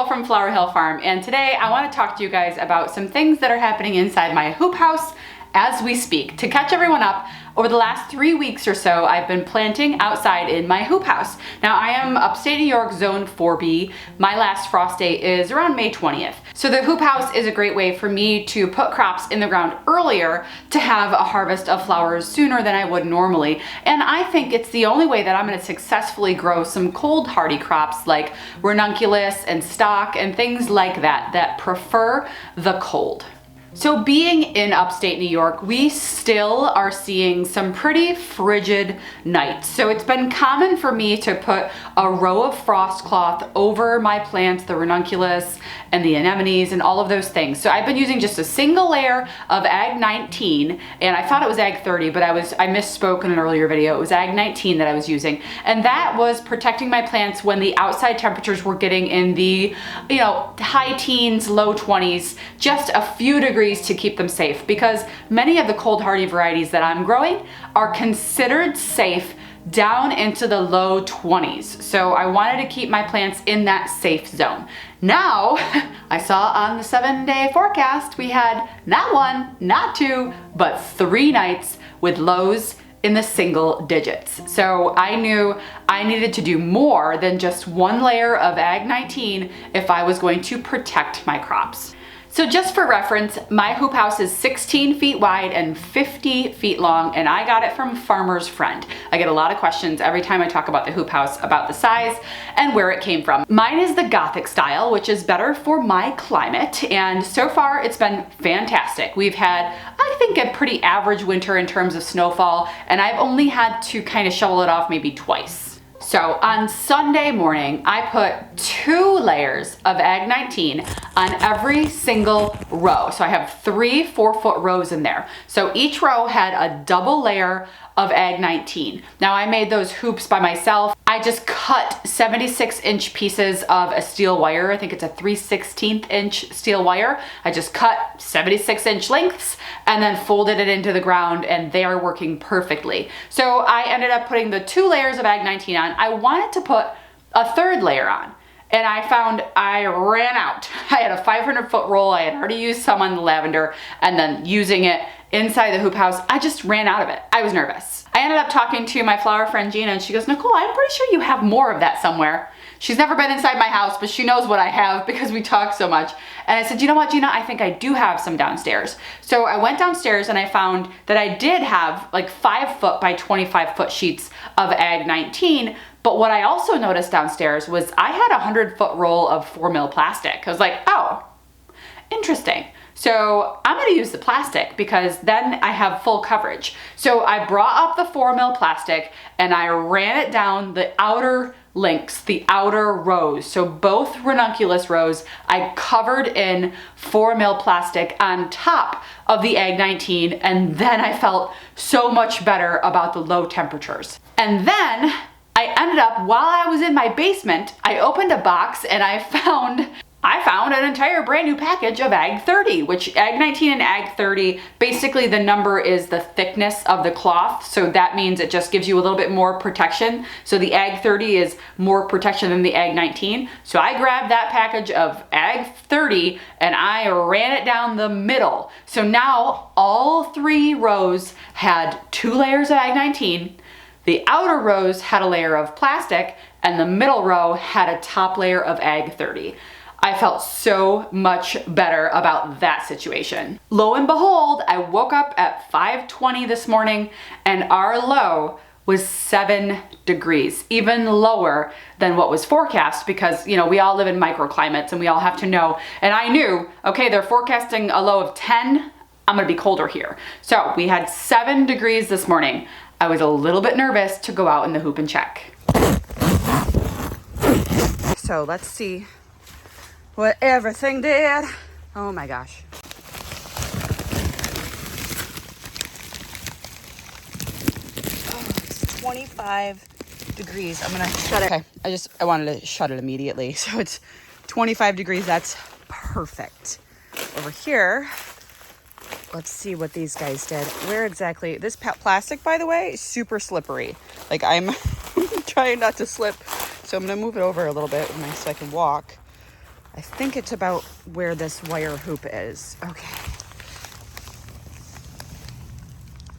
from Flower Hill Farm, and today I want to talk to you guys about some things that are happening inside my hoop house as we speak. To catch everyone up, over the last 3 weeks or so, I've been planting outside in my hoop house. Now, I am upstate New York, zone 4B. My last frost date is around May 20th. So the hoop house is a great way for me to put crops in the ground earlier to have a harvest of flowers sooner than I would normally. And I think it's the only way that I'm going to successfully grow some cold hardy crops like ranunculus and stock and things like that that prefer the cold. So being in upstate New York, we still are seeing some pretty frigid nights. So it's been common for me to put a row of frost cloth over my plants, the ranunculus and the anemones and all of those things. So I've been using just a single layer of Ag 19, and I thought it was Ag 30, but I misspoke in an earlier video. It was Ag 19 that I was using. And that was protecting my plants when the outside temperatures were getting in the, high teens, low 20s, just a few degrees to keep them safe, because many of the cold hardy varieties that I'm growing are considered safe down into the low 20s. So I wanted to keep my plants in that safe zone. Now, I saw on the 7-day forecast, we had not one, not two, but 3 nights with lows in the single digits. So I knew I needed to do more than just one layer of Ag 19 if I was going to protect my crops. So just for reference, my hoop house is 16 feet wide and 50 feet long, and I got it from Farmer's Friend. I get a lot of questions every time I talk about the hoop house about the size and where it came from. Mine is the Gothic style, which is better for my climate, and so far it's been fantastic. We've had, I think, a pretty average winter in terms of snowfall, and I've only had to kind of shovel it off maybe twice. So on Sunday morning, I put 2 layers of Ag 19 on every single row. So I have 3 4-foot rows in there. So each row had a double layer of Ag 19. Now I made those hoops by myself. I just cut 76-inch pieces of a steel wire. I think it's a 3/16 inch steel wire. I just cut 76-inch lengths and then folded it into the ground, and they are working perfectly. So I ended up putting the 2 layers of Ag 19 on. I wanted to put a 3rd layer on, and I found I ran out. I had a 500-foot roll. I had already used some on the lavender, and then using it inside the hoop house, I just ran out of it. I was nervous. I ended up talking to my flower friend Gina, and she goes, "Nicole, I'm pretty sure you have more of that somewhere." She's never been inside my house, but she knows what I have because we talk so much. And I said, "You know what, Gina, I think I do have some downstairs." So I went downstairs and I found that I did have like 5-foot by 25-foot sheets of Ag 19. But what I also noticed downstairs was I had a 100-foot roll of 4 mil plastic. I was like, oh, interesting. So I'm gonna use the plastic because then I have full coverage. So I brought up the 4 mil plastic and I ran it down the outer links, the outer rows. So both ranunculus rows, I covered in 4 mil plastic on top of the Ag 19, and then I felt so much better about the low temperatures. And then I ended up, while I was in my basement, I opened a box and I found an entire brand new package of Ag 30, which Ag 19 and Ag 30, basically the number is the thickness of the cloth. So that means it just gives you a little bit more protection. So the Ag 30 is more protection than the Ag 19. So I grabbed that package of Ag 30 and I ran it down the middle. So now all 3 rows had 2 layers of Ag 19. The outer rows had a layer of plastic, and the middle row had a top layer of Ag 30. I felt so much better about that situation. Lo and behold, I woke up at 5:20 this morning and our low was 7 degrees, even lower than what was forecast because, we all live in microclimates and we all have to know. And I knew, okay, they're forecasting a low of 10. I'm gonna be colder here. So we had 7 degrees this morning. I was a little bit nervous to go out in the hoop and check. So let's see what everything did. Oh my gosh. Oh, it's 25 degrees. I'm gonna shut it. Okay, I wanted to shut it immediately. So it's 25 degrees, that's perfect. Over here, let's see what these guys did. Where exactly? This plastic, by the way, is super slippery. Like I'm trying not to slip. So I'm gonna move it over a little bit so I can walk. I think it's about where this wire hoop is. Okay.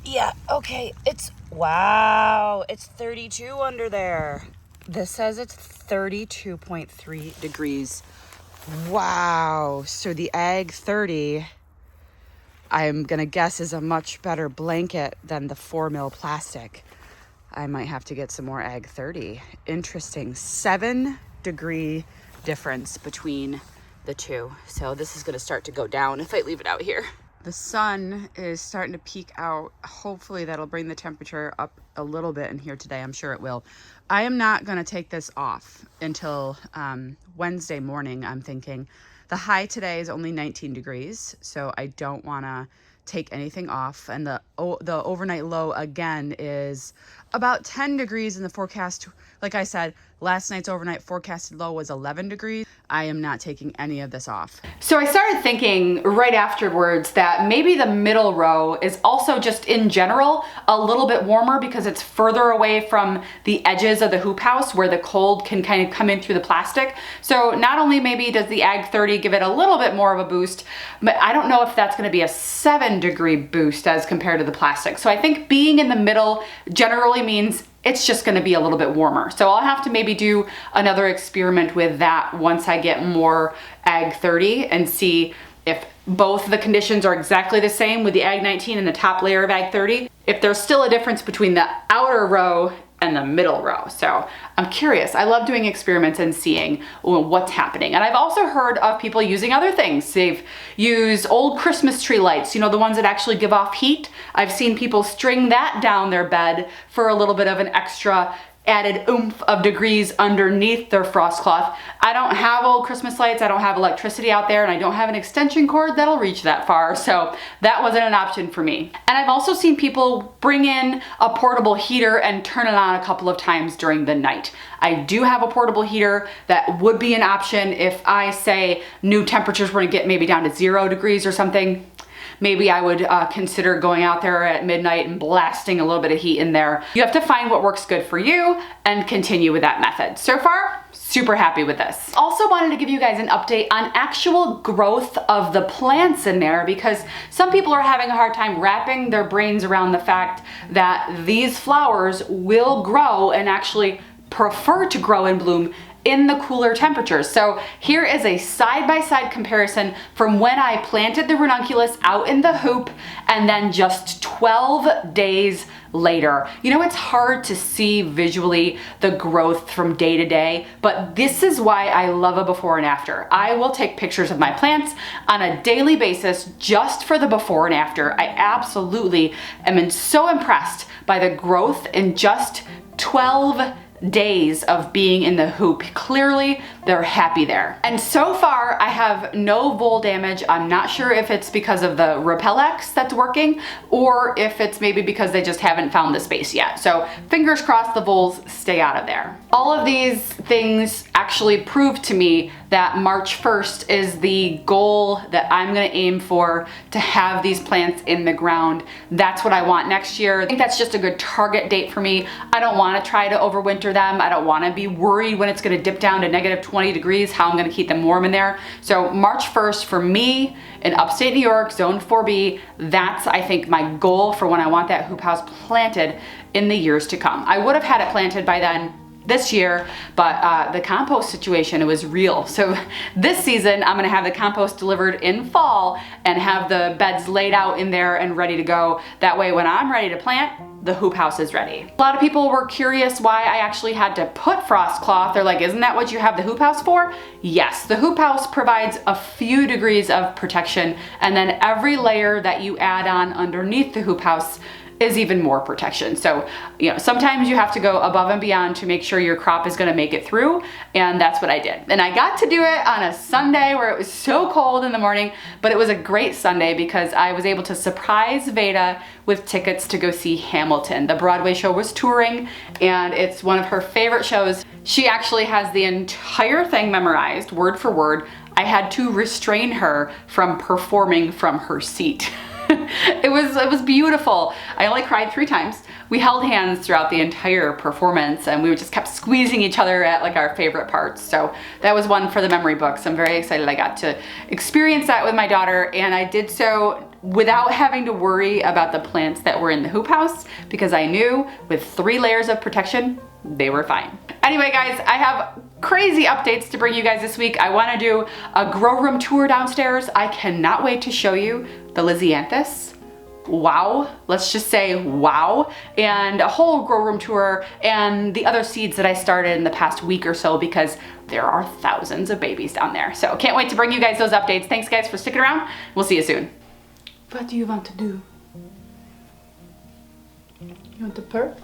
Yeah, okay, wow, it's 32 under there. This says it's 32.3 degrees. Wow, so the Ag 30, I'm gonna guess, is a much better blanket than the 4 mil plastic. I might have to get some more Ag 30. Interesting, 7-degree difference between the two. So this is gonna start to go down if I leave it out here. The sun is starting to peek out. Hopefully that'll bring the temperature up a little bit in here today. I'm sure it will. I am not gonna take this off until Wednesday morning, I'm thinking. The high today is only 19 degrees, so I don't wanna take anything off. And the overnight low again is about 10 degrees in the forecast. Like I said, last night's overnight forecasted low was 11 degrees. I am not taking any of this off. So I started thinking right afterwards that maybe the middle row is also just in general a little bit warmer because it's further away from the edges of the hoop house where the cold can kind of come in through the plastic. So not only maybe does the Ag 30 give it a little bit more of a boost, but I don't know if that's gonna be a 7-degree boost as compared to the plastic. So I think being in the middle generally means it's just gonna be a little bit warmer. So I'll have to maybe do another experiment with that once I get more Ag 30 and see if both the conditions are exactly the same with the Ag 19 and the top layer of Ag 30, if there's still a difference between the outer row and the middle row. So I'm curious. I love doing experiments and seeing what's happening. And I've also heard of people using other things. They've used old Christmas tree lights, you know, the ones that actually give off heat. I've seen people string that down their bed for a little bit of an extra added oomph of degrees underneath their frost cloth. I don't have old Christmas lights, I don't have electricity out there, and I don't have an extension cord that'll reach that far, so that wasn't an option for me. And I've also seen people bring in a portable heater and turn it on a couple of times during the night. I do have a portable heater that would be an option if I say new temperatures were to get maybe down to 0 degrees or something. Maybe I would consider going out there at midnight and blasting a little bit of heat in there. You have to find what works good for you and continue with that method. So far, super happy with this. Also wanted to give you guys an update on actual growth of the plants in there because some people are having a hard time wrapping their brains around the fact that these flowers will grow and actually prefer to grow and bloom in the cooler temperatures. So here is a side-by-side comparison from when I planted the ranunculus out in the hoop and then just 12 days later. You know, it's hard to see visually the growth from day to day, but this is why I love a before and after. I will take pictures of my plants on a daily basis just for the before and after. I absolutely am so impressed by the growth in just 12 days of being in the hoop. Clearly, they're happy there. And so far, I have no vole damage. I'm not sure if it's because of the Repellex that's working or if it's maybe because they just haven't found the space yet. So fingers crossed the voles stay out of there. All of these things actually prove to me that March 1st is the goal that I'm gonna aim for, to have these plants in the ground. That's what I want next year. I think that's just a good target date for me. I don't wanna try to overwinter them. I don't wanna be worried when it's gonna dip down to negative 20 degrees, how I'm gonna keep them warm in there. So March 1st for me in upstate New York, zone 4B, that's I think my goal for when I want that hoop house planted in the years to come. I would have had it planted by then, this year, but the compost situation, it was real. So this season, I'm gonna have the compost delivered in fall and have the beds laid out in there and ready to go. That way, when I'm ready to plant, the hoop house is ready. A lot of people were curious why I actually had to put frost cloth. They're like, isn't that what you have the hoop house for? Yes, the hoop house provides a few degrees of protection, and then every layer that you add on underneath the hoop house is even more protection. So, you know, sometimes you have to go above and beyond to make sure your crop is gonna make it through, and that's what I did. And I got to do it on a Sunday where it was so cold in the morning, but it was a great Sunday because I was able to surprise Veda with tickets to go see Hamilton. The Broadway show was touring, and it's one of her favorite shows. She actually has the entire thing memorized, word for word. I had to restrain her from performing from her seat. It was beautiful. I only cried 3 times, we held hands throughout the entire performance, and we just kept squeezing each other at like our favorite parts. So that was one for the memory books. I'm very excited I got to experience that with my daughter, and I did so without having to worry about the plants that were in the hoop house, because I knew with 3 layers of protection, they were fine. Anyway, guys, I have crazy updates to bring you guys this week. I want to do a grow room tour downstairs. I cannot wait to show you the Lisianthus. Wow, let's just say wow, and a whole grow room tour and the other seeds that I started in the past week or so, because there are thousands of babies down there. So can't wait to bring you guys those updates. Thanks guys for sticking around. We'll see you soon. What do you want to do? You want to purr?